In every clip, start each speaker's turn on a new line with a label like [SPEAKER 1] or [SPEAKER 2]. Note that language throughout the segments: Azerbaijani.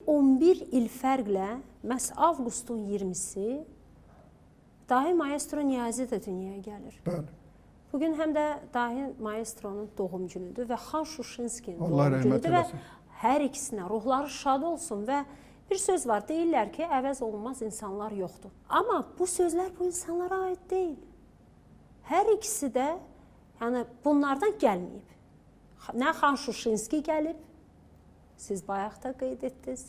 [SPEAKER 1] 11 il fərqlə məhz avqustun 20-si dahi maestro Niyazi də dünyaya gəlir.
[SPEAKER 2] Bəli.
[SPEAKER 1] Bugün həm də dahi maestronun doğum günüdür və Xan Şuşinskinin
[SPEAKER 2] Allah
[SPEAKER 1] doğum günüdür və
[SPEAKER 2] eləsin.
[SPEAKER 1] hər ikisinə ruhları şad olsun və bir söz var, deyirlər ki, əvəz olunmaz insanlar yoxdur. Amma bu sözlər bu insanlara aid deyil. Hər ikisi də yəni bunlardan gəlməyib. Nə Xan Şuşinski gəlib, siz bayaq da qeyd etdiniz,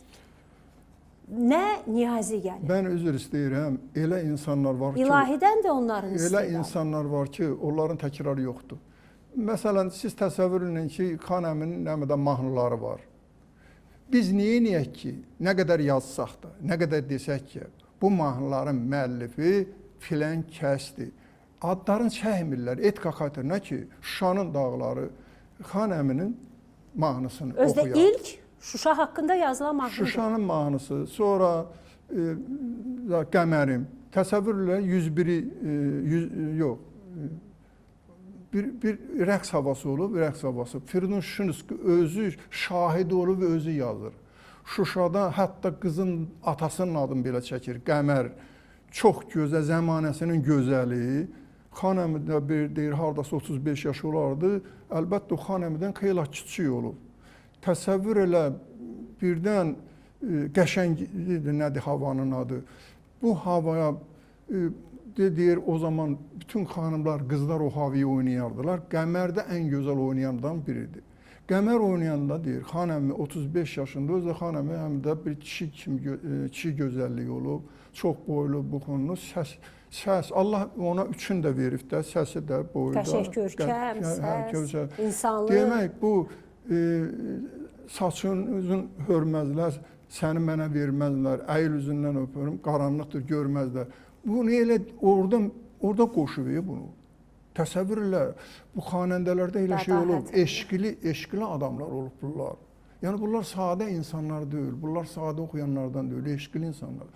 [SPEAKER 1] nə Niyazi gəlib.
[SPEAKER 2] Mən üzr istəyirəm, elə insanlar var ki,
[SPEAKER 1] İlahidən də onların
[SPEAKER 2] elə
[SPEAKER 1] istedadı.
[SPEAKER 2] insanlar var ki, onların təkrarı yoxdur. Məsələn, siz təsəvvür edin ki, Xan Əminin nə qədər mahnıları var. Biz neyək ki, nə qədər yazsaq da, nə qədər desək ki, bu mahnıların müəllifi filan kəsdir. Adlarını çəkmirlər, etika xatirinə ki, Şuşanın dağları Xan Əminin mahnısını
[SPEAKER 1] Özdə
[SPEAKER 2] oxuyaq.
[SPEAKER 1] ilk Şuşa haqqında yazılan mahnıdır.
[SPEAKER 2] Şuşanın mahnısı, sonra Qəmərim, təsəvvürlə 101-i, yox, bir rəqs havası olub, rəqs havası. Firidun Şuşinski özü şahid olub və özü yazır. Şuşada hətta qızın atasının adını belə çəkir, Qəmər. Çox gözəl, zəmanəsinin gözəli. Xan Əmi də bir deyir, hardasa 35 yaş olardı. Əlbəttə, o Xan Əmidən xeyli kiçik olub. Təsəvvür elə, birdən qəşəngdir, nədir havanın adı. Bu havaya, deyir, o zaman bütün xanımlar, qızlar o havayı oynayardılar. Qəmər də ən gözəl oynayandan biridir. Qəmər oynayanda deyir, Xan Əmi 35 yaşında, özü Xan Əmi həm də bir kişi gözəlliyi olub, çox boylu, buxunlu, səs, Allah ona üçün də verib də, səsi də, boyu da.
[SPEAKER 1] Qəşək görkəm, səs, insanlıq.
[SPEAKER 2] Demək, bu saçın üzün hörməzlər, səni mənə verməzlər, əyil üzündən öpürüm, qaranlıqdır, görməzlər. Bunu elə orada qoşuyor bunu. Təsəvvür elə, bu xanəndələrdə elə şey olub, eşqili adamlar olub bunlar. Yəni bunlar sadə insanlar deyil, bunlar sadə oxuyanlardan deyil, eşqili insanlar.